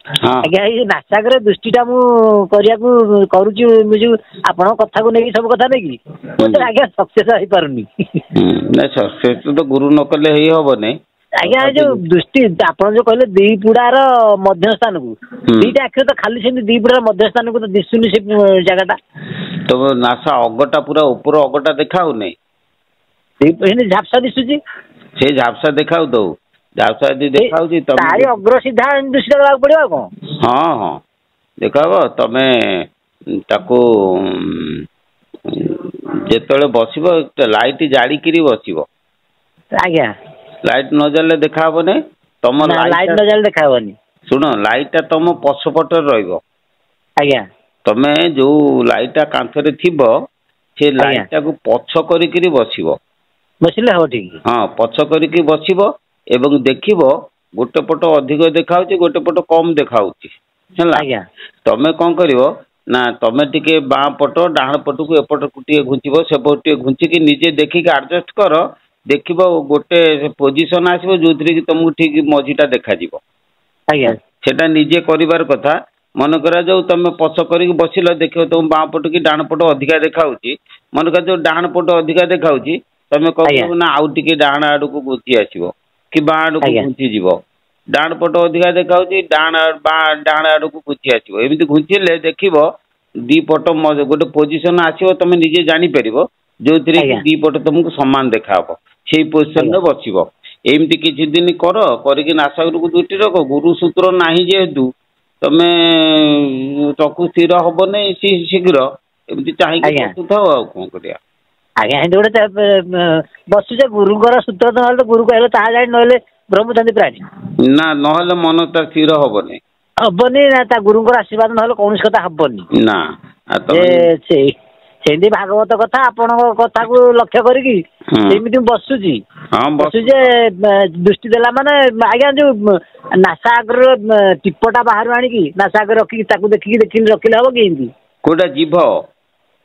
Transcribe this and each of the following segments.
ଆଜ୍ଞା ଏଇ ନାସାଗ୍ର ଦୃଷ୍ଟିଟା ମୁଁ କରୁଛି ଯୋଉ ଆପଣଙ୍କ କଥାକୁ ନେଇକି ସବୁ କଥା ନେଇକି ଆଜ୍ଞା ସକ୍ସେସ୍ ହେଇପାରୁନି। ନାଇଁ ସକ୍ସେସ୍ ତ ଗୁରୁ ନ କଲେ ହେଇ ହବନି। ଆଜ୍ଞା ଏ ଯୋଉ ଦୃଷ୍ଟି ଆପଣ ଯୋଉ କହିଲେ ଦିପୁଡାର ମଧ୍ୟ ସ୍ଥାନକୁ ଦିଟା ଆଖିରେ ତ ଖାଲି ସେମିତି ଦିପୁଡାର ମଧ୍ୟ ସ୍ଥାନକୁ ତ ଦିଶୁନି ସେ ଜାଗାଟା। ତମ ନାସା ଅଗଟା ପୁରା ଉପର ଅଗଟା ଦେଖା ହଉନି? ସେମିତି ଝାପ୍ସା ଦିଶୁଛି। ସେଇ ଝାପ୍ସା ଦେଖାଉ ତ ଝାପ୍ସା ଯଦି ଦେଖା ହଉଛି ତାରି ଅଗ୍ର ସିଧା ଦୃଷ୍ଟିଟା ଦେବାକୁ ପଡିବ ଆଉ କଣ? ହଁ ହଁ ଦେଖା ହବ। ତମେ ତାକୁ ଯେତେବେଳେ ବସିବ ଲାଇଟ୍ ଜାଳିକିରି ବସିବ। ଆଜ୍ଞା ଲାଇଟ୍ ନ ଜାଳିଲେ ଦେଖା ହବନି। ତମ ଲାଇଟ୍ ନ ଜାଳିଲେ ଦେଖା ହବନି। ଶୁଣ ଲାଇଟ୍ ଟା ତମ ପଛପଟରେ ରହିବ। ଆଜ୍ଞା ତମେ ଯୋଉ ଲାଇଟ୍ ଟା କାନ୍ଥରେ ଥିବ ସେ ଆଜ୍ଞା ଲାଇଟ୍ ଟାକୁ ପଛ କରିକିରି ବସିବ। ବସିଲେ ହବ ଠିକ। ହଁ ପଛ କରିକି ବସିବ ଏବଂ ଦେଖିବ ଗୋଟେ ପଟ ଅଧିକ ଦେଖାହଉଛି ଗୋଟେ ପଟ କମ ଦେଖାହଉଛି ହେଲା। ଆଜ୍ଞା ତମେ କଣ କରିବ ନା ତମେ ଟିକେ ବାଁ ପଟ ଡାହାଣ ପଟକୁ ଏପଟକୁ ଟିକେ ଘୁଞ୍ଚିବ ସେପଟ ଟିକେ ଘୁଞ୍ଚିକି ନିଜେ ଦେଖିକି ଆଡଜଷ୍ଟ କର। ଦେଖିବ ଗୋଟେ ପୋଜିସନ ଆସିବ ଯୋଉଥିରେ କି ତମକୁ ଠିକ ମଝିଟା ଦେଖାଯିବ। ଆଜ୍ଞା ସେଟା ନିଜେ କରିବାର କଥା। ମନେ କରାଯାଉ ତମେ ପଛ କରିକି ବସିଲ ଦେଖିବ ତମ ବାଁ ପଟ କି ଡାହାଣ ପଟ ଅଧିକା ଦେଖାହଉଛି। ମନେ କରାଯାଉ ଡାହାଣ ପଟ ଅଧିକା ଦେଖାହଉଛି ତମେ କଣ ଆଜ୍ଞା କରିବ ନା ଆଉ ଟିକେ ଡାହାଣ ଆଡକୁ ଘୁଞ୍ଚି ଆସିବ କି ବାଁ ଆଡକୁ ଆଜ୍ଞା ଘୁଞ୍ଚିଯିବ। ଡାହାଣ ପଟ ଅଧିକା ଦେଖାହଉଛି ଡାହାଣ ଆଡକୁ ଘୁଞ୍ଚି ଆସିବ। ଏମିତି ଘୁଞ୍ଚିଲେ ଦେଖିବ ଦି ପଟ ଗୋଟେ ପୋଜିସନ ଆସିବ ତମେ ନିଜେ ଜାଣିପାରିବ ଯୋଉଥିରେ କି ଆଜ୍ଞା ଦି ପଟ ତମକୁ ସମାନ ଦେଖାହବ। ସେଇ ପୋଜିସନରେ ଆଜ୍ଞା ବସିବ। ଏମିତି କିଛି ଦିନ କର କରିକି ନାସାଗ୍ରକୁ ଦୃଷ୍ଟି ରଖ। ଗୁରୁ ସୂତ୍ର ନାହିଁ ଯେହେତୁ ତମେ ଚକ୍ଷୁ ସ୍ଥିର ହବନି ଶୀଘ୍ର ଏମିତି ଚାହିଁକି ଆଜ୍ଞା ବସୁଥାଅ ଆଉ କଣ କରିବା। ଆଜ୍ଞା ଏମିତି ଗୋଟେ ବସୁଛେ ଗୁରୁଙ୍କର ସୂତ୍ର ତ ନହେଲେ ଗୁରୁ କହିଲେ ତାହା ଜାଣି ନହେଲେ ବ୍ରହ୍ମଚାନ୍ଦୀ ପ୍ରାଣୀ। ନା ନହେଲେ ମନ ତା ସ୍ଥିର ହବନି। ହବନି ନା ତା ଗୁରୁଙ୍କର ଆଶୀର୍ବାଦ ନହେଲେ କୌଣସି କଥା ହବନି। ନା ଆଉ ଯେ ତମେ ସେମିତି ଭାଗବତ କଥା ଆପଣଙ୍କ କଥାକୁ ଲକ୍ଷ୍ୟ କରିକି ସେମିତି ବସୁଛି। ହଁ ବସୁଛେ ଦୃଷ୍ଟି ଦେଲା ମାନେ ଆଜ୍ଞା ଯୋଉ ନାସା ଆଗର ଟିପଟା ବାହାରୁ ଆଣିକି ନାସା ଆଗରେ ରଖିକି ତାକୁ ଦେଖିକି ରଖିଲେ ହବ କି ଏମିତି? କୋଉଟା ଜିଭ?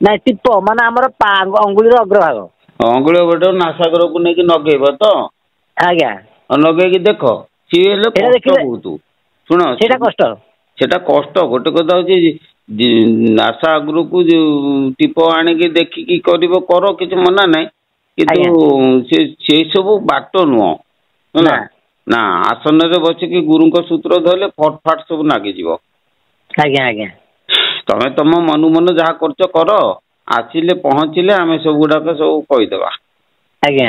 ନାଇଁ ଟିପ ମାନେ ଆମର ଅଙ୍ଗୁଳିର ଅଗ୍ରଭାଗ। ଅଙ୍ଗୁଳି ଗୋଟେ ନାସାଗ୍ରକୁ ନେଇକି ନଗେଇବ ତ? ଆଜ୍ଞା ନଗେଇକି ଦେଖ ସିଏ ହେଲେ ସେଇଟା କଷ୍ଟ ଦେଖିଲେ ବହୁତ। ଶୁଣ ସେଇଟା କଷ୍ଟ। ସେଟା କଷ୍ଟ। ଗୋଟେ କଥା ହଉଛି ନାସା ଆଗରକୁ ଯୋଉ ଟିପ ଆଣିକି ଦେଖିକି କରିବ କର କିଛି ମନା ନାହିଁ। କିନ୍ତୁ ଆଜ୍ଞା ସେ ସବୁ ବାଟ ନୁହଁ ନା ହେଲା। ନା ଆସନରେ ବସିକି ଗୁରୁଙ୍କ ସୂତ୍ର ଧରିଲେ ଫଟ୍ ଫାଟ ସବୁ ଲାଗିଯିବ। ଆଜ୍ଞା ଆଜ୍ଞା ତମେ ତମ ମନ ମନ ଯାହା କରୁଛ କର। ଆସିଲେ ପହଞ୍ଚିଲେ ଆମେ ସବୁ ଗୁଡାକ ସବୁ କହିଦେବା। ଆଜ୍ଞା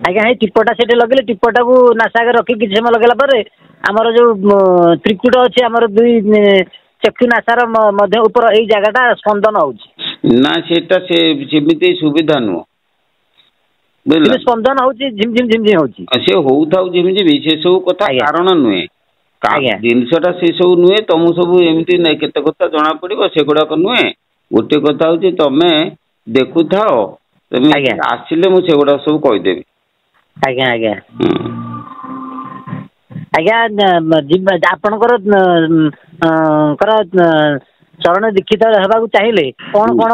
ଆଜ୍ଞା ଏଇ ଟିପଟା ସେଠି ଲଗେଇଲେ ଟିପଟାକୁ ନାସା ଆଗରେ ରଖିକି କିଛି ସମୟ ଲଗେଇଲା ପରେ ଆମର ଯୋଉ ତ୍ରିକୁଟ ଅଛି ଆମର ଦୁଇ ଚକ୍ଷୁ ନାସାର ମଧ୍ୟ ଉପର ଏଇ ଜାଗାଟା ସ୍ପନ୍ଦନ ହଉଛି। ନା ସେଟା ସେମିତି ସୁବିଧା ନୁହଁ। ବୁଝିଲ କିନ୍ତୁ ସ୍ପନ୍ଦନ ହଉଛି ଝିମ୍ ଝିମ୍ ହଉଛି। ସେ ହଉଥାଉ ଯେମିତି ସେ ସବୁ କଥା ଆଜ୍ଞା କାରଣ ନୁହେଁ। ଆଜ୍ଞା ଜିନିଷଟା ସେ ସବୁ ନୁହେଁ। ତମକୁ ସବୁ ଏମିତି ନାଇଁ କେତେ କଥା ଜଣା ପଡିବ ସେଗୁଡାକ ନୁହେଁ। ଗୋଟେ କଥା ହଉଛି ତମେ ଦେଖୁଥାଅ। ତମେ ଆଜ୍ଞା ଆସିଲେ ମୁଁ ସେଗୁଡା ସବୁ କହିଦେବି। ଆଜ୍ଞା ଆଜ୍ଞା ଆଜ୍ଞା ଯିବା ଆପଣଙ୍କର ଚରଣ ଦୀକ୍ଷିତ ହେବାକୁ ଚାହିଁଲେ କଣ କଣ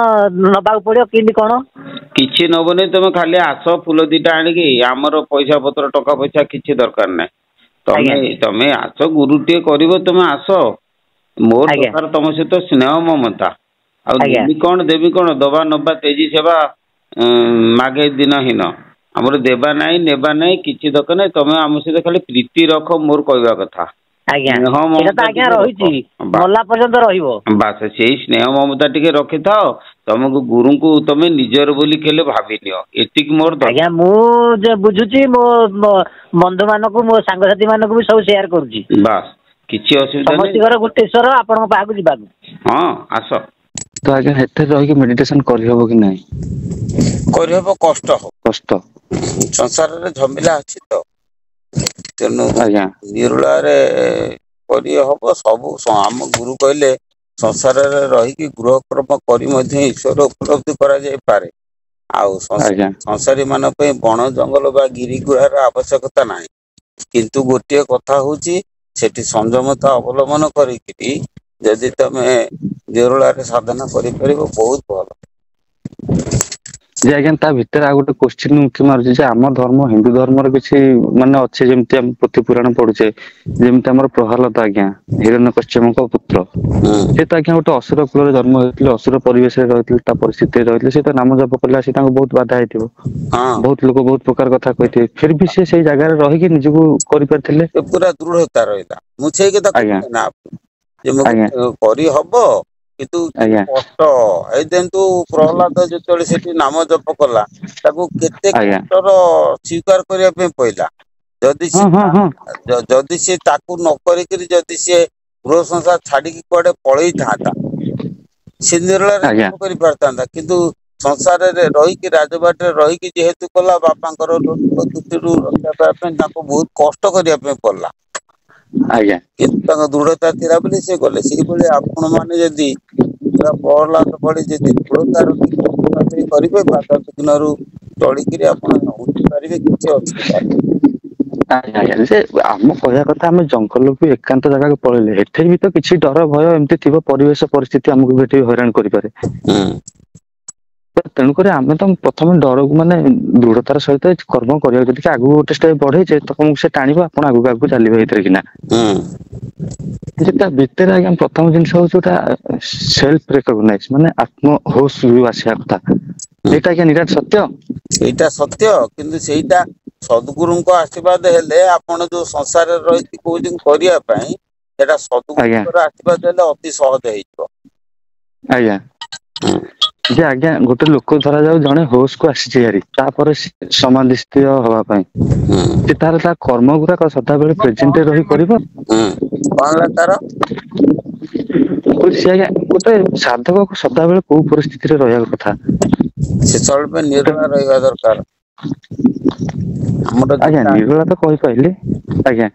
ନବାକୁ ପଡିବ କେମିତି କଣ? କିଛି ନବନି ତମେ ଖାଲି ଆସ ଫୁଲ ଦିଟା ଆଣିକି ଆମର ପଇସା ପତ୍ର ଟଙ୍କା ପଇସା କିଛି ଦରକାର ନାହିଁ। ଆଜ୍ଞା ତମେ ଆସ ଗୁରୁ ଟିକେ କରିବ ତମେ ଆସ। ମୋର ଆଜ୍ଞା ଦରକାର ତମ ସହିତ ସ୍ନେହ ମମତା। ଆଉ ଆଜ୍ଞା ଦେବି କଣ ଦବା ନବା ତେଜି ସେବା ମାଘେ ଦିନ ହୀନ। ଆମର ଦେବା ନାହିଁ ନେବା ନାହିଁ କିଛି ଦରକାର ନାହିଁ। ତମେ ଆମ ସହିତ ଖାଲି ପ୍ରୀତି ରଖ ମୋର କହିବା କଥା। ଆଜ୍ଞା ସ୍ନେହ ସେଇଟା ତ ମମତା ଆଜ୍ଞା ଟିକେ ରଖ। ରହିଛି ମଲା ପର୍ଯ୍ୟନ୍ତ ରହିବ। ବାସ ସେଇ ସ୍ନେହ ମମତା ଟିକେ ରଖିଥାଅ। ତମକୁ ଗୁରୁଙ୍କୁ ତମେ ନିଜର ବୋଲି କେଲେ ଭାବିନିଅ। ଏତିକି ମୋର ଆଜ୍ଞା ଦରକାର। ମୁଁ ବୁଝୁଛି ମୋ ବନ୍ଧୁ ମାନଙ୍କୁ ମୋ ସାଙ୍ଗସାଥି ମାନଙ୍କୁ ବି ସବୁ ସେୟାର କରୁଛି। ବାସ୍ କିଛି ଅସୁବିଧା ନାହିଁ। ସମସ୍ତଙ୍କର ଗୋଟେ ଈଶ୍ୱର ଆପଣଙ୍କ ପାଖକୁ ଯିବାକୁ। ହଁ ଆସ। ତ ଆଜ୍ଞା ସେଠାରେ ରହିକି ମେଡିଟେସନ କରିହବ କି ନାହିଁ? କରିହବ କଷ୍ଟ କଷ୍ଟ ହବ। ସଂସାରରେ ଝମିଲା ଅଛି ତ। ତେଣୁ ଆଜ୍ଞା ନିରୋଳାରେ କରି ହବ ସବୁ ଆମ ଗୁରୁ କହିଲେ ସଂସାରରେ ରହିକି ଗୃହ କର୍ମ କରି ମଧ୍ୟ ଈଶ୍ୱର ଉପଲବ୍ଧି କରାଯାଇପାରେ। ଆଉ ଆଜ୍ଞା ସଂସାରୀ ମାନଙ୍କ ପାଇଁ ବଣ ଜଙ୍ଗଲ ବା ଗିରି ଗୁହାର ଆବଶ୍ୟକତା ନାହିଁ। କିନ୍ତୁ ଗୋଟିଏ କଥା ହଉଛି ସେଠି ସଂଯମତା ଅବଲମ୍ବନ କରିକିରି ଯଦି ତମେ ନିରୋଳାରେ ସାଧନା କରିପାରିବ ବହୁତ ଭଲ। ଯେ ଆଜ୍ଞା ତା ଭିତରେ ଆଉ ଗୋଟେ କ୍ୱେଶ୍ଚିନ୍ ଉଠି ମାରୁଛି ଯେ ଆମ ଧର୍ମ ହିନ୍ଦୁ ଧର୍ମର କିଛି ମାନେ ଅଛି ଯେମିତି ଆମେ ପୋଥି ପୁରାଣ ପଢୁଛେ ଯେମିତି ଆମର ପ୍ରହ୍ଲାଦ ଆଜ୍ଞା ହିରଣ୍ୟକଶ୍ୟପଙ୍କ ପୁତ୍ର ସେ ତ ଆଜ୍ଞା ଗୋଟେ ଅସୁର କୁଳରେ ଜନ୍ମ ହୋଇଥିଲେ ଅସୁର ପରିବେଶରେ ରହିଥିଲେ ତା ପରିସ୍ଥିତିରେ ରହିଥିଲେ ସେ ତ ନାମ ଜପ କଲେ ସେ ତାଙ୍କୁ ବହୁତ ବାଧା ହେଇଥିବ ହଁ ବହୁତ ଲୋକ ବହୁତ ପ୍ରକାର କଥା କହିଥିବେ ଫିର ବି ସେ ସେଇ ଜାଗାରେ ରହିକି ନିଜକୁ କରିପାରିଥିଲେ। ସେ ପୁରା ଦୃଢତା ରହିଲା ମୁଁ ସେଇ କଥା ଆଜ୍ଞା କହୁଛି ନା ଯେ ଆଜ୍ଞା କରିହବ କିନ୍ତୁ ଯୋଉ ଆଜ୍ଞା କଷ୍ଟ ଏଇ ଦିନଠୁ ପ୍ରହ୍ଲାଦ ଯେତେବେଳେ ସେଠି ନାମ ଜପ କଲା ତାକୁ କେତେ ଆଜ୍ଞା କଷ୍ଟର ସ୍ୱୀକାର କରିବା ପାଇଁ ପଇଲା ଯଦି ହଁ ସେ ହଁ ହଁ ଯଦି ସେ ତାକୁ ନ କରିକିରି ଯଦି ସିଏ ଗୃହ ସଂସାର ଛାଡିକି କୁଆଡେ ପଳେଇଥାନ୍ତା ସେ ନିରୋଳାରେ ଆଜ୍ଞା ଜପ କରିପାରିଥାନ୍ତା କିନ୍ତୁ ସଂସାରରେ ରହିକି ରାଜବାଟରେ ରହିକି ଯେହେତୁ କଲା ବାପାଙ୍କର ଲୋକ ଦୃଷ୍ଟିରୁ ରକ୍ଷା ପାଇବା ପାଇଁ ତାଙ୍କୁ ବହୁତ କଷ୍ଟ କରିବା ପାଇଁ ପଡିଲା। ଆଜ୍ଞା କିନ୍ତୁ ତାଙ୍କ ଦୃଢତା ଥିଲା ବୋଲି ସେ ଗଲେ ସେଇଭଳି ଆପଣ ମାନେ ଯଦି ପୁରା ପ୍ରହ୍ଲାଦ ଭଳି ଯଦି ଦୃଢତା ରଖିକି କରିବେ ବାଧା ବିଘ୍ନରୁ ଟଳିକିରି ଆପଣ ଉଠି ପାରିବେ କିଛି ଅସୁବିଧା ନାହିଁ। ଆଜ୍ଞା ଆଜ୍ଞା ଯେ ଆମ କହିବା କଥା ଆମେ ଜଙ୍ଗଲକୁ ଏକାନ୍ତ ଜାଗାକୁ ପଳେଇଲେ ଏଠି ବି ତ କିଛି ଡର ଭୟ ଏମିତି ଥିବ ପରିବେଶ ପରିସ୍ଥିତି ଆମକୁ ବି ଏଠି ହଇରାଣ କରିପାରେ। ହୁଁ ତେଣୁକରି ଆମେ ତ ପ୍ରଥମେ ଡରକୁ ମାନେ ଦୃଢତାର ସହିତ କର୍ମ କରିବାକୁ ଯଦି କି ଆଗକୁ ଗୋଟେ ଷ୍ଟେପ ବଢେଇଛେ ତମକୁ ସେ ଟାଣିବ ଆପଣ ଆଗକୁ ଆଗକୁ ଚାଲିବେ ଏଇଥିରେ କିନା। ହୁଁ ଯେ ତା ଭିତରେ ଆଜ୍ଞା ପ୍ରଥମ ଜିନିଷ ହଉଛି ଯୋଉଟା ସେଲ୍ଫ ରେକଗ୍ନାଇଜ ମାନେ ଆତ୍ମ ହୋସ ଆସିବା କଥା ଏଇଟା ଆଜ୍ଞା ନିରାଟ ସତ୍ୟ। ସେଇଟା ସତ୍ୟ କିନ୍ତୁ ସେଇଟା ସଦ୍ଗୁରୁଙ୍କ ଆଶୀର୍ବାଦ ହେଲେ ଆପଣ ଯୋଉ ସଂସାରରେ ରହିକି କହୁଛନ୍ତି କରିବା ପାଇଁ ସେଇଟା ଆଜ୍ଞା ସଦ୍ଗୁରୁଙ୍କର ଆଶୀର୍ବାଦ ହେଲେ ଅତି ସହଜ ହେଇଯିବ। ଆଜ୍ଞା ଯେ ଆଜ୍ଞା ଗୋଟେ ଲୋକ ଧରା ଯାଉ ଜଣେ ହୋସ କୁ ଆସିଛି ହାରି ତାପରେ ସମାଧିସ୍ଥିତ ହବା ପାଇଁ ସେ ତାର ତା କର୍ମ ଗୁଡାକ ସଦାବେଳେ ପ୍ରେଜେଣ୍ଟରେ ରହି କରିବ। କଣ ହେଲା ତାର ସେ ଆଜ୍ଞା ଗୋଟେ ସାଧକ ସଦାବେଳେ କୋଉ ପରିସ୍ଥିତିରେ ରହିବା କଥା। ସେ ସବୁବେଳେ ନିରୋଳା ରହିବା ଦରକାର। ଆମର ଆଜ୍ଞା ଯୋଉଟା ନିରୋଳା ତ କହିପାରିଲେ ଆଜ୍ଞା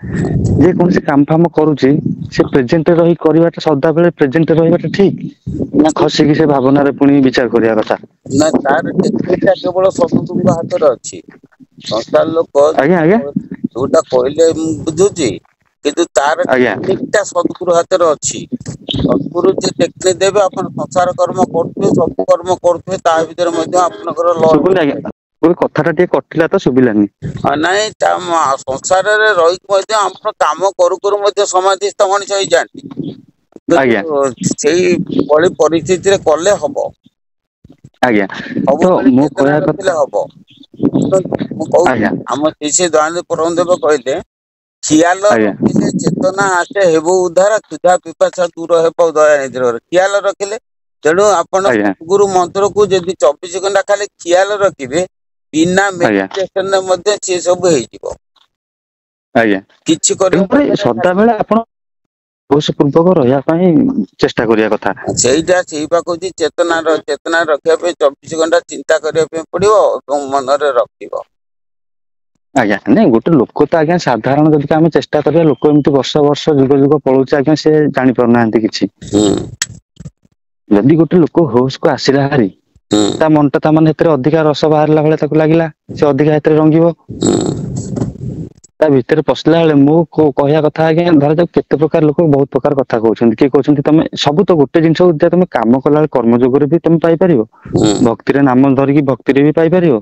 ଯେ କୌଣସି କାମ ଫାମ କରୁଛି ସେ ପ୍ରେଜେଣ୍ଟରେ ରହି କରିବାଟା ସଦାବେଳେ ପ୍ରେଜେଣ୍ଟରେ ରହିବାଟା ଠିକ ନା ଖସିକି ସେ ଭାବନାରେ ପୁଣି ବିଚାର କରିବା କଥା। ନା ତାର ଟେକ୍ନିକ ଟା କେବଳ ସଦଗୁରୁଙ୍କ ହାତରେ ଅଛି। ସଂସାର ଲୋକ ଆଜ୍ଞା ଆଜ୍ଞା ଯୋଉଟା କହିଲେ ମୁଁ ବୁଝୁଛି କିନ୍ତୁ ତାର ଆଜ୍ଞା ଟେକ୍ନିକ ଟା ସଦଗୁରୁ ହାତରେ ଅଛି। ସଦଗୁରୁ ଯେ ଟେକ୍ନିକ ଦେବେ ଆପଣ ସଂସାର କର୍ମ କରୁଥିବେ ସବୁ କର୍ମ କରୁଥିବେ ତା ଭିତରେ ମଧ୍ୟ ଆପଣଙ୍କର ଲସ୍ ଶୁଭୁନି ଆଜ୍ଞା ହେଇଥାଏ। ଗୋଟେ କଥାଟା ଟିକେ କଟିଲା ତ ଶୁଭିଲାନି। ନାଇଁ ତା ସଂସାରରେ ରହିକି ମଧ୍ୟ ଆମର କାମ କରୁ କରୁ ମଧ୍ୟ ସମାଧିସ୍ଥ ମଣିଷ ହେଇଯାଆନ୍ତି। ଆଜ୍ଞା କିନ୍ତୁ ସେଇଭଳି ପରିସ୍ଥିତିରେ କଲେ ହବ। ଆଜ୍ଞା ତ ସବୁବେଳେ ମୁଁ ଚେତନା କହିବା ରଖିଲେ କଥା ହବ। ମୁଁ କହୁଛି ଆଜ୍ଞା ଆମ ଶିଷ୍ୟ ଦୟାନନ୍ଦ ପରମଦେବ କହିଲେ ଖିଆଲ ଆଜ୍ଞା ରଖିଲେ ଚେତନା ଆସେ ହେବ ଉଦ୍ଧାର କ୍ଷୁଧା ପିପାସା ଦୂର ହେବ ଦୟାନିଧିର ଘର ଖିଆଲ ରଖିଲେ ତେଣୁ ଆପଣ ଆଜ୍ଞା ସଦ୍ଗୁରୁ ମନ୍ତ୍ରକୁ ଯଦି 24 ଘଣ୍ଟା ଖାଲି ଖିଆଲ ରଖିବେ ବିନା ଆଜ୍ଞା ମେଡିଟେସନରେ ମଧ୍ୟ ସିଏ ସବୁ ହେଇଯିବ। ଆଜ୍ଞା କିଛି କରିବା ତେଣୁକରି ଦରକାର ନାହିଁ। ସଦାବେଳେ ଆପଣ ହୋସ ପୂର୍ବକ ରହିବା ପାଇଁ ଚେଷ୍ଟା କରିବା କଥା। ସେଇଟା ସେଇପା କହୁଛି ଚେତନା ରଖିବା ପାଇଁ 24 ଘଣ୍ଟା ଚିନ୍ତା କରିବା ପାଇଁ ପଡିବ ଏବଂ ମନରେ ରଖିବ। ଆଜ୍ଞା ନାଇଁ ଗୋଟେ ଲୋକ ତ ଆଜ୍ଞା ସାଧାରଣ ଯଦି ଆମେ ଚେଷ୍ଟା କରିବା ଲୋକ ଏମିତି ବର୍ଷ ବର୍ଷ ଯୁଗ ଯୁଗ ପଳଉଛି ଆଜ୍ଞା ସେ ଜାଣି ପାରୁନାହାନ୍ତି କିଛି। ହୁଁ ଯଦି ଗୋଟେ ଲୋକ ହୋସ କୁ ଆସିଲା ହାରି ହୁଁ ତା ମନଟା ତା ମାନେ ସେଥିରେ ଅଧିକା ରସ ବାହାରିଲା ଭଳିଆ ତାକୁ ଲାଗିଲା ସେ ଅଧିକା ସେଥିରେ ରଙ୍ଗିବ। ତା ଭିତରେ ପଶିଲା ବେଳେ ମୁଁ କହିବା କଥା ଆଜ୍ଞା ଧରାଯାଉ କେତେ ପ୍ରକାର ଲୋକ ବହୁତ ପ୍ରକାର କଥା କହୁଛନ୍ତି କିଏ କହୁଛନ୍ତି ତମେ ସବୁ ତ ଗୋଟେ ଜିନିଷ ତମେ କାମ କଲାବେଳେ କର୍ମ ଯୋଗରେ ବି ତମେ ପାଇପାରିବ। ହୁଁ ଭକ୍ତିରେ ନାମ ଧରିକି ଭକ୍ତିରେ ବି ପାଇପାରିବ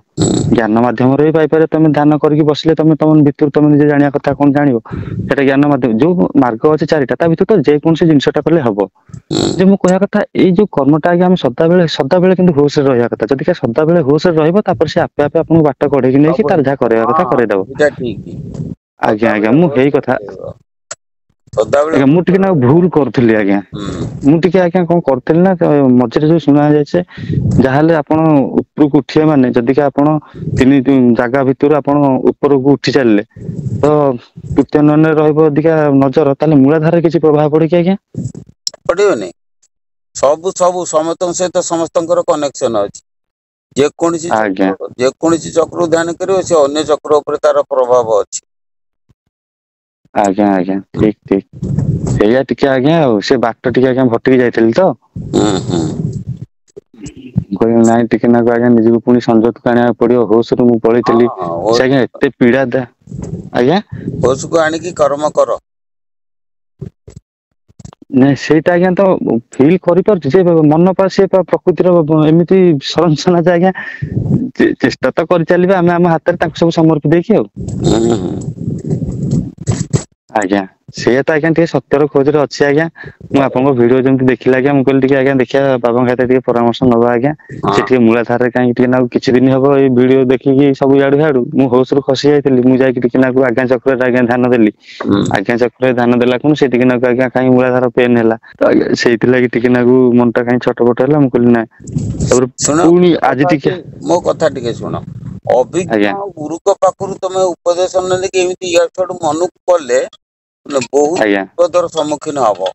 ଜ୍ଞାନ ମାଧ୍ୟମରେ ବି ପାଇପାରିବ। ତମେ ଧ୍ୟାନ କରିକି ବସିଲେ ତମ ଭିତରୁ ତମେ ନିଜେ ଜାଣିବା କଥା କଣ ଜାଣିବ। ସେଇଟା ଜ୍ଞାନ ମାଧ୍ୟମ ଯୋଉ ମାର୍ଗ ଅଛି ଚାରିଟା ତା ଭିତରେ ତ ଯେକୌଣସି ଜିନିଷଟା କଲେ ହବ। ଯେ ମୁଁ କହିବା କଥା ଏଇ ଯୋଉ କର୍ମଟା ଆଜ୍ଞା ଆମେ ସଦାବେଳେ କିନ୍ତୁ ହୋସରେ ରହିବା କଥା ଯଦି ସଦାବେଳେ ହୋସରେ ରହିବ ତାପରେ ସେ ଆପେ ଆପେ ଆପଣଙ୍କୁ ବାଟ କଢେଇକି ନେଇକି ସବୁ ତାର ଯାହା ହେଇଯିବ କରିବା କଥା ହଁ କରେଇଦବ। ସେଇଟା ଠିକ ଆଜ୍ଞା ଆଜ୍ଞା ସଦାବେଳେ ମୁଁ ହେଇ ହୋସରେ କଥା ରହିବ। ସଦାବେଳେ ଆଜ୍ଞା ମୁଁ ଟିକେ ହୋସରେ ନାକୁ ରହିବ। ଭୁଲ କରୁଥିଲି ଆଜ୍ଞା। ମୁଁ ଟିକେ ଆଜ୍ଞା କଣ କରିଥିଲି ନା ମଝିରେ ଯୋଉ ଶୁଣା ଯାଇଛେ ଯାହାହେଲେ ଆପଣ ଉପରକୁ ଉଠିବେ ମାନେ ଯଦିକା ଆପଣ ତିନି ଜାଗା ଭିତରୁ ଆପଣ ଉପରକୁ ଉଠି ଚାଲିଲେ ତ ତୃତୀୟ ନରେ ରହିବ ଅଧିକା ନଜର ତାହେଲେ ମୂଳାଧାରରେ କିଛି ପ୍ରଭାବ ପଡେ କି ଆଜ୍ଞା? ପଡିବନି ସବୁ ସମସ୍ତଙ୍କ ସହିତ ସମସ୍ତଙ୍କର କନେକ୍ସନ ଅଛି। ଆଜ୍ଞା ଯେକୌଣସି ଚକ୍ରକୁ ଧ୍ୟାନ କରିବ ସେ ଅନ୍ୟ ଚକ୍ର ଉପରେ ତାର ପ୍ରଭାବ ଅଛି। ଆଜ୍ଞା ଆଜ୍ଞା ଠିକ ଠିକ ସେଇଆ ଟିକେ ଆଜ୍ଞା ଆଉ ସେ ବାଟ ଟିକେ ଆଜ୍ଞା ଭଟକି ଯାଇଥିଲି ତ। ହୁଁ ହୁଁ କହିଲି ନାଇଁ ଟିକେ ନାକୁ ଆଜ୍ଞା ନିଜକୁ ପୁଣି ସଂଯତ ଆଣିବାକୁ ପଡିବ ହୋସରୁ ମୁଁ ପଳେଇଥିଲି ହଁ ସେ ଆଜ୍ଞା ଏତେ ପୀଡା ଆଜ୍ଞା ହୋସକୁ ଆଣିକି କର୍ମ କର। ନାଇଁ ସେଇଟା ଆଜ୍ଞା ତ ଫିଲ୍ କରିପାରୁଛି ଯେ ମନ ପା ସେ ପ୍ରକୃତିର ଏମିତି ସଂରଚନା ଯେ ଆଜ୍ଞା ଚେଷ୍ଟା ତ କରିଚାଲିବା ଆମେ ଆମ ହାତରେ ତାଙ୍କୁ ସବୁ ସମର୍ପି ଦେଇକି ଆଉ। ଆଜ୍ଞା ସେଇଆ ତ ଆଜ୍ଞା ଟିକେ ସତ୍ୟର ଖୋଜରେ ଅଛି ଆଜ୍ଞା। ମୁଁ ଆପଣଙ୍କ ଭିଡିଓ ଯେମିତି ଦେଖିଲି ଆଜ୍ଞା ମୁଁ କହିଲି ଟିକେ ଆଜ୍ଞା ଦେଖିବା ବାବାଙ୍କ ହାତରେ ଟିକେ ପରାମର୍ଶ ନବା ଆଜ୍ଞା। ସେ ଟିକେ ମୂଳାଧାରରେ କାହିଁକି ଟିକେ ନାକୁ କିଛି ଦିନ ହବ ଏଇ ଭିଡିଓ ଦେଖିକି ସବୁ ଇଆଡୁ ମୁଁ ହୋସ ରୁ ଖସି ଯାଇଥିଲି। ମୁଁ ଯାଇକି ଟିକେ ନାକୁ ଆଜ୍ଞା ଚକ୍ରରେ ଆଜ୍ଞା ଧ୍ୟାନ ଦେଲି। ଆଜ୍ଞା ଚକ୍ରରେ ଧ୍ୟାନ ଦେଲା ଖୁଣୁ ସେ ଟିକେ ନାକୁ ଆଜ୍ଞା କାହିଁ ମୂଳାଧାର ପେନ୍ ହେଲା ତ ଆଜ୍ଞା ସେଇଥିଲାଗି ଟିକେ ନାକୁ ମନଟା କାହିଁ ଛଟପଟ ହେଲା। ମୁଁ କହିଲି ନାଇଁ ତାପରେ ଶୁଣ ପୁଣି ଆଜି ଟିକେ ମୋ କଥା ଟିକେ ଶୁଣ। ଆଜ୍ଞା ଅଭିଜ୍ଞ ଗୁରୁଙ୍କ ପାଖରୁ ତମେ ଉପଦେଶ ନେଲେ କି ଏମିତି ୟାଡୁ ଛାଡୁ ମନକୁ କଲେ ବହୁତ ଆଜ୍ଞା ବିପଦର ସମ୍ମୁଖୀନ ହବ।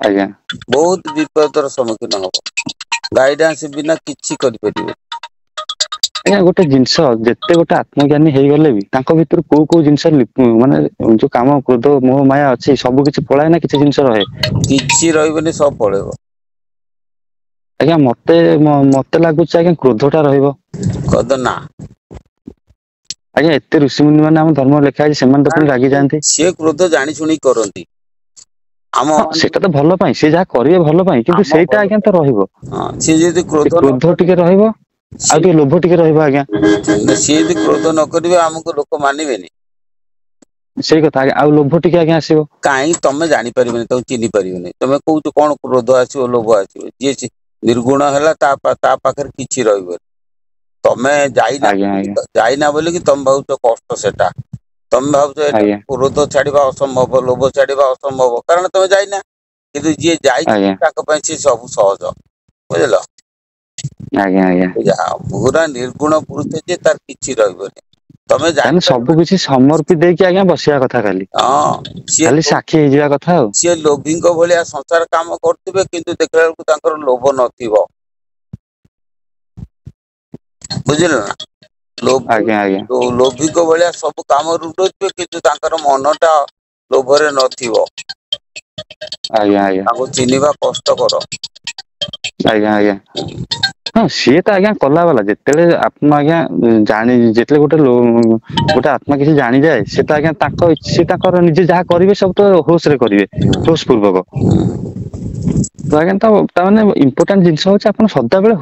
ଆଜ୍ଞା ବହୁତ ବିପଦର ସମ୍ମୁଖୀନ ହବ। ଗାଇଡାନ୍ସ ବିନା କିଛି କରିପାରିବେ। ଆଜ୍ଞା ଗୋଟେ ଜିନିଷ ଯେତେ ଗୋଟେ ଆତ୍ମଜ୍ଞାନୀ ହେଇଗଲେ ବି ତାଙ୍କ ଭିତରୁ କୋଉ ଜିନିଷ ମାନେ ଯୋଉ କାମ କ୍ରୋଧ ମୋହ ମାୟା ଅଛି ସବୁ କିଛି ପଳାଏ ନା କିଛି ଜିନିଷ ରହେ। କିଛି ରହିବନି ସବୁ ପଳେଇବ। ଆଜ୍ଞା ମତେ ଲାଗୁଛି ଆଜ୍ଞା କ୍ରୋଧ ଟା ରହିବ। କ୍ରୋଧ ନା। ଆଜ୍ଞା ଏତେ ଋଷିମୁନି ମାନେ ଆମ ଧର୍ମରେ ଲେଖା ହେଇଛି ସେମାନେ ତ ପୁଣି ରାଗିଯାଆନ୍ତି। ସିଏ କ୍ରୋଧ ଜାଣି ଶୁଣି କରନ୍ତି। ଆମ ହଁ ସେଇଟା ତ ଭଲ ପାଇଁ ସେ ଯାହା କରିବେ ଭଲ ପାଇଁ କିନ୍ତୁ ଆମ ସେଇଟା ଭଲ ଆଜ୍ଞା ପାଇଁ। ତ ରହିବ। ହଁ ସିଏ ଯଦି ସେ କ୍ରୋଧ ନ କ୍ରୋଧ ଟିକେ କରିବେ ରହିବ ଆଉ ଟିକେ ଲୋଭ ଟିକେ ରହିବ ଆଜ୍ଞା। ସିଏ ଯଦି କ୍ରୋଧ ନ କରିବେ ଆମକୁ ଲୋକ ମାନିବେନି। ସେଇ କଥା ଆଜ୍ଞା ଆଉ ଲୋଭ ଟିକେ ଆଜ୍ଞା ଆସିବ। କାହିଁ ତମେ ଜାଣିପାରିବନି ତାକୁ ଚିହ୍ନି ପାରିବନି ତମେ କହୁଛ କଣ କ୍ରୋଧ ଆସିବ ଲୋଭ ଆସିବ ଯିଏ ନିର୍ଗୁଣ ହେଲା ତା ପାଖରେ କିଛି ରହିବନି। ତମେ ଆଜ୍ଞା ଆଜ୍ଞା ଯାଇନା ବୋଲିକି ତମେ ଭାବୁଛ କଷ୍ଟ ସେଟା। ତମେ ଭାବୁଛ ଏଇଟା ଆଜ୍ଞା କ୍ରୋଧ ଛାଡିବା ଅସମ୍ଭବ ଲୋଭ ଛାଡିବା ଅସମ୍ଭବ କାରଣ ତମେ ଯାଇନା। କିନ୍ତୁ ଯିଏ ଆଜ୍ଞା ଯାଇଛି ତାଙ୍କ ପାଇଁ ସିଏ ସବୁ ସହଜ ବୁଝିଲ। ଆଜ୍ଞା ଆଜ୍ଞା। ପୁରା ନିର୍ଗୁଣ ପୁରୁଷ ଯେ ତାର କିଛି ରହିବନି। ତମେ ତାହେଲେ ସବୁ ଜାଣିପାରିବନି। କିଛି ସମର୍ପି ଦେଇକି ଆଜ୍ଞା ବସିବା କଥା ହଁ ଖାଲି ସାକ୍ଷୀ ହେଇଯିବା କଥା ଆଉ। ସିଏ ଲୋଭୀଙ୍କ ଭଳିଆ ସଂସାର କାମ କରୁଥିବେ କିନ୍ତୁ ଦେଖିଲା ବେଳକୁ ତାଙ୍କର ଲୋଭ ନଥିବ। ବୁଝିଲ ନା ଆଜ୍ଞା ଆଜ୍ଞା ଲୋଭୀଙ୍କ ଭଳିଆ ସବୁ କାମ ରୁଣ୍ଡଉଥିବେ କିନ୍ତୁ ତାଙ୍କର ମନ ଟା ଲୋଭରେ ନଥିବ। ଆଜ୍ଞା ଆଜ୍ଞା। ତାଙ୍କୁ ଚିହ୍ନିବା କଷ୍ଟକର। ଆଜ୍ଞା ଆଜ୍ଞା। ହଁ ସିଏ ତ ଆଜ୍ଞା କଲା ବାଲା ଯେତେବେଳେ ଆପଣ ଆଜ୍ଞା ଯେତେବେଳେ ଗୋଟେ ଆତ୍ମା କିଛି ଜାଣିଯାଏ ସେ ତ ଆଜ୍ଞା ସେ ତାଙ୍କର ନିଜେ ଯାହା କରିବେ ସବୁ ତ ହୋସ ରେ କରିବେ ହୋସ ପୂର୍ବକ। ତ ଆଜ୍ଞା ତାମାନେ ଇମ୍ପୋର୍ଟାଣ୍ଟ ଜିନିଷ ହଉଛି ଆପଣ ସଦାବେଳେ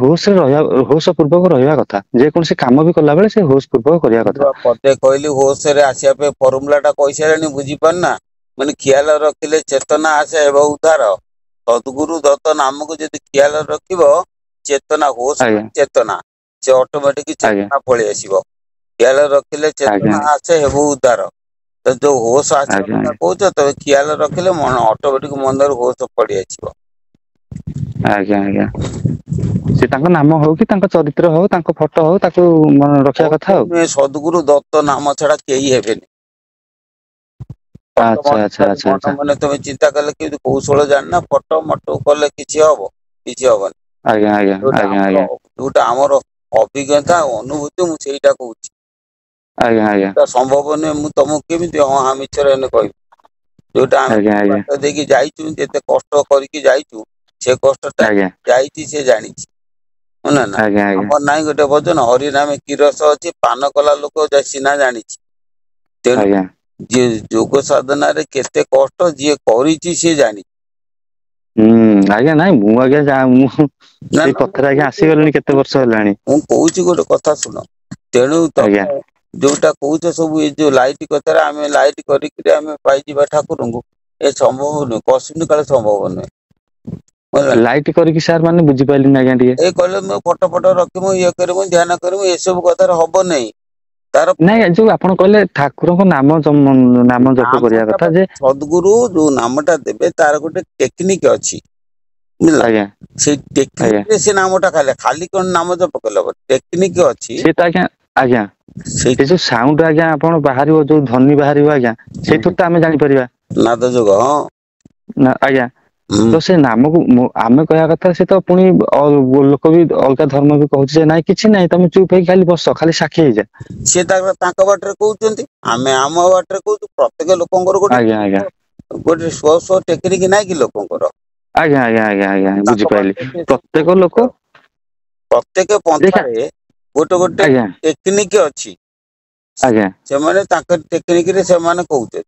ହୋସ ପୂର୍ବକ ରହିବା କଥା। ଯେକୌଣସି କାମ ବି କଲାବେଳେ ସେ ହୋସ ପୂର୍ବକ କରିବା କଥା। ପଦେ କହିଲି ହୋସରେ ଆସିବା ପାଇଁ ଫର୍ମୁଲା ଟା କହିସାରିଲେଣି ବୁଝିପାରୁନା। ମାନେ ଖିଆଲ ରଖିଲେ ଚେତନା ଆସେ ଏବଂ ଉଦ୍ଧାର। ସଦଗୁରୁ ଦତ୍ତ ନାମକୁ ଯଦି ଖିଆଲ ରଖିବ ଚେତନା ହୋସ ଆଜ୍ଞା ମାନେ ଚେତନା ସେ ଅଟୋମେଟିକ ଆଜ୍ଞା ଚେତନା ପଳେଇ ଆସିବ। ଖିଆଲ ରଖିଲେ ଆଜ୍ଞା ଚେତନା ଆସେ ହେବ ଉଦ୍ଧାର ତ ଯୋଉ ହୋସ ଆସିବା ଆଜ୍ଞା କଥା କହୁଛ ତମେ ଖିଆଲ ରଖିଲେ ଅଟୋମେଟିକ ମନରେ ହୋସ ପଳେଇଆସିବ। ଆଜ୍ଞା ଆଜ୍ଞା ସେ ତାଙ୍କ ନାମ ହଉ କି ତାଙ୍କ ଚରିତ୍ର ହଉ ତାଙ୍କ ଫଟୋ ହଉ ତାକୁ ରଖିବା କଥା ଆଉ। ସଦଗୁରୁ ଦତ୍ତ ନାମ ଛଡା କେହି ହେବେନି। ଆଚ୍ଛା ଆଚ୍ଛା ଆଚ୍ଛା ଆଚ୍ଛା ମନେ ତମେ ଚିନ୍ତା କଲେ କେମିତି କୌଶଳ ଜାଣିନା ଫଟୋ ମଟ କଲେ କିଛି ହବ କିଛି ହବନି। ଆଜ୍ଞା ଆଜ୍ଞା ଆଜ୍ଞା ଆଜ୍ଞା। ଯୋଉଟା ଆମର ଅଭିଜ୍ଞତା ଅନୁଭୂତି ମୁଁ ସେଇଟା କହୁଛି। ଆଜ୍ଞା ଆଜ୍ଞା। ସମ୍ଭବ ନୁହେଁ ମୁଁ ତମକୁ କେମିତି ହଁ ମିଛରେ ହେଲେ କହିବି ଯୋଉଟା ଆମେ ଆଜ୍ଞା ଆଜ୍ଞା ବାଟ ଦେଇକି ଯାଇଛୁ ଯେତେ କଷ୍ଟ କରିକି ଯାଇଛୁ ସେ କଷ୍ଟ ଟା ଆଜ୍ଞା ଯାଇଛି ସେ ଜାଣିଛି ହେଲା ନା ଆଜ୍ଞା ଆଜ୍ଞା ଆମର ନାଇଁ ଗୋଟେ ଭଜନ ହରିନାମେ କି ରସ ଅଛି ପାନ କଲା ଲୋକ ସିନା ଜାଣିଛି ତେଣୁ ଆଜ୍ଞା ଯିଏ ଯୋଗ ସାଧନାରେ କେତେ କଷ୍ଟ ଯିଏ କରିଛି ସିଏ ଜାଣିଛି। ହୁଁ ଆଜ୍ଞା ନାଇଁ ମୁଁ ଆଜ୍ଞା ମୁଁ ନା ସେଇ ନା ମୁଁ ପଥରେ ଆଜ୍ଞା କହୁଛି ଗୋଟେ ଆସିଗଲିଣି କେତେ ବର୍ଷ ହେଲାଣି। ମୁଁ କହୁଛି ଗୋଟେ କଥା ଶୁଣ ତେଣୁ ଆଜ୍ଞା ତମେ ଯୋଉଟା କହୁଛ ସବୁ ଏଇ ଯୋଉ ଲାଇଟ କଥାରେ ଆମେ ଲାଇଟ କରିକିରି ଆମେ ପାଇଯିବା ଠାକୁରଙ୍କୁ ଏ ସମ୍ଭବ ନୁହେଁ କଶିନି କାଳେ ସମ୍ଭବ ନୁହେଁ। ବୁଝିଲ ନା ଲାଇଟ୍ କରିକି ସାର୍ ମାନେ ବୁଝିପାରିଲିନି ଆଜ୍ଞା ଟିକେ। ଏଇ କହିଲେ ମୁଁ ଫଟୋ ଫଟୋ ରଖିମୁ ଇଏ କରିମୁ ଧ୍ୟାନ କରିମୁ ଏସବୁ କଥାରେ ହବ ନାଇଁ। ତାର ନାଇଁ ଯୋଉ ଆପଣ କହିଲେ ଠାକୁରଙ୍କ ନାମ ଜପ କରିବା କଥା ଯେ ସଦଗୁରୁ ଯୋଉ ନାମଟା ଦେବେ ତାର ଗୋଟେ ଟେକ୍ନିକ ଅଛି। ବୁଝିଲ ଆଜ୍ଞା ସେଇ ଆଜ୍ଞା ଟେକନିକରେ ସେ ନାମଟା ଖାଲି କଣ ନାମ ଜପ କଲେ ହବ ଟେକ୍ନିକ ଅଛି ସିଏ ତ ଆଜ୍ଞା ସେଇ ସେ ଯୋଉ ସାଉଣ୍ଡ ଆଜ୍ଞା ଆପଣ ବାହାରିବ ଯୋଉ ଧ୍ୱନି ବାହାରିବ ଆଜ୍ଞା ସେଇଥିରୁ ତ ଆମେ ଜାଣିପାରିବା। ନାଦ ଯୋଗ ହଁ। ନା ଆଜ୍ଞା ହୁଁ ତ ସେ ନାମକୁ ଆମେ କହିବା କଥା ସେ ତ ପୁଣି ଲୋକ ବି ଅଲଗା ଧର୍ମ ବି କହୁଛି ଯେ ନାଇଁ କିଛି ନାଇଁ ତମେ ଚୁପ ହେଇକି ଖାଲି ବସ ଖାଲି ସାକ୍ଷୀ ହେଇଯା। ସିଏ ତାଙ୍କ ବାଟରେ କହୁଛନ୍ତି ଆମେ ଆମ ବାଟରେ କହୁଛୁ ପ୍ରତ୍ୟେକ ଲୋକଙ୍କର ଆଜ୍ଞା ଆଜ୍ଞା ଗୋଟେ ସ୍ଵ ଟେକନିକ ନାଇଁ କି ଲୋକଙ୍କର। ଆଜ୍ଞା ଆଜ୍ଞା ଆଜ୍ଞା ଆଜ୍ଞା ତାଙ୍କ ବୁଝିପାରିଲି ବାଟରେ ସେ ସବୁ ପ୍ରତ୍ୟେକ କହୁଛନ୍ତି ଲୋକ ଆଉ ପ୍ରତ୍ୟେକ ଦେଖା ପନ୍ଥାରେ ଗୋଟେ ଆଜ୍ଞା ଟେକ୍ନିକ ଅଛି। ଆଜ୍ଞା। ସେମାନେ ତାଙ୍କ ଟେକନିକ ରେ ସେମାନେ କହୁଛନ୍ତି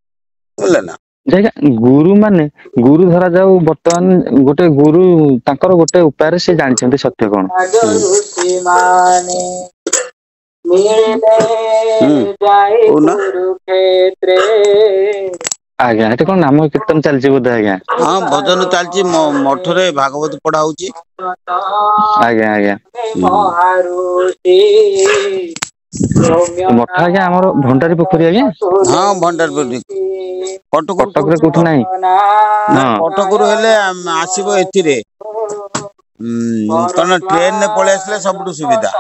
ବୁଝିଲେ ନା। ଯେ ଆଜ୍ଞା ଗୁରୁ ମାନେ ଗୁରୁ ଧରା ଯାଉ ବର୍ତ୍ତମାନ ଗୋଟେ ଗୁରୁ ତାଙ୍କର ଗୋଟେ ଉପାୟରେ ସେ ଜାଣିଛନ୍ତି ସତ୍ୟ କଣ। ଆଜ୍ଞା ଏଠି କଣ ନାମ କୀର୍ତ୍ତନ ଚାଲିଛି ବୋଧେ ଆଜ୍ଞା। ହଁ ଭଜନ ଚାଲିଛି ମଠରେ ଭାଗବତ ପଢା ହଉଛି। ଆଜ୍ଞା ଆଜ୍ଞା ମଠ ଆଜ୍ଞା ଆମର ଭଣ୍ଡାରୀ ପୋଖରୀ ଆଜ୍ଞା। ହଁ ଭଣ୍ଡାରପୋଖରୀ କଟକରେ କୋଉଠି ନାହିଁ। ହଁ କଟକରୁ ହେଲେ ଆସିବ ଏଥିରେ ତମେ ଟ୍ରେନରେ ପଳେଇ ଆସିଲେ ସବୁଠୁ ସୁବିଧା।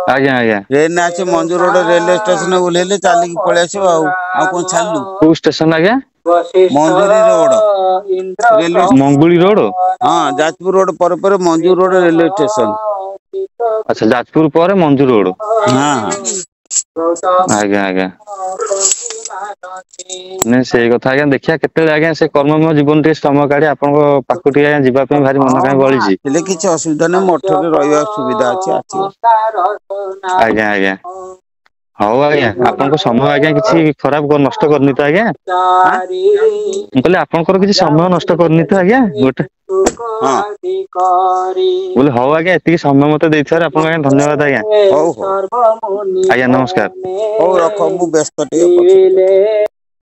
ଆଜ୍ଞା ଆଜ୍ଞା ଟ୍ରେନରେ ଆସି ମଞ୍ଜୁ ରୋଡ ରେଲୱେ ଷ୍ଟେସନ ଓହ୍ଲେଇଲେ ଚାଲିକି ପଳେଇ ଆସିବ ଆଉ କଣ ଛାଡିଲୁ। କୋଉ ଷ୍ଟେସନ ଆଜ୍ଞା? ମଞ୍ଜୁରୀ ରୋଡ ମଙ୍ଗୁଳି ରୋଡ। ହଁ ଯାଜପୁର ରୋଡ ପରେ ମଞ୍ଜୁ ରୋଡ ରେଲୱେ ଷ୍ଟେସନ। ଆଚ୍ଛା ଯାଜପୁର ପରେ ମଞ୍ଜୁ ରୋଡ। ହଁ ଆଜ୍ଞା ଆଜ୍ଞା ନାଇଁ ସେଇ କଥା ଆଜ୍ଞା ଦେଖିବା କେତେବେଳେ ଆଜ୍ଞା ସେ କର୍ମମୟ ଜୀବନ ଟିକେ ସମୟ କାଢି ଆପଣଙ୍କ ପାଖକୁ ଟିକେ ଆଜ୍ଞା ଯିବା ପାଇଁ ଭାରି ମନ କାହିଁ ହଁ ବଳିଛି। ଆସିଲେ କିଛି ଅସୁବିଧା ନାହିଁ ମଠରେ ରହିବା ସୁବିଧା ଅଛି ଆସିବ। ଆଜ୍ଞା ଆଜ୍ଞା ହଉ ଆଜ୍ଞା ଆପଣଙ୍କ ସମୟ ଆଜ୍ଞା କିଛି ଖରାପ ନଷ୍ଟ କରିନି ତ ଆଜ୍ଞା। ମୁଁ କହିଲି ଆପଣଙ୍କର କିଛି ସମୟ ନଷ୍ଟ କରିନି ତ ଆଜ୍ଞା ଗୋଟେ ହଁ ବୋଲେ ହଉ ଆଜ୍ଞା ଏତିକି ସମୟ ମତେ ଦେଇଥିବାରୁ ଆପଣଙ୍କୁ ଆଜ୍ଞା ଧନ୍ୟବାଦ ଆଜ୍ଞା। ହଉ ହଉ ଆଜ୍ଞା ନମସ୍କାର। ହଉ ରଖ ମୁଁ ବ୍ୟସ୍ତ ଟିକେ ପଛରେ କଥା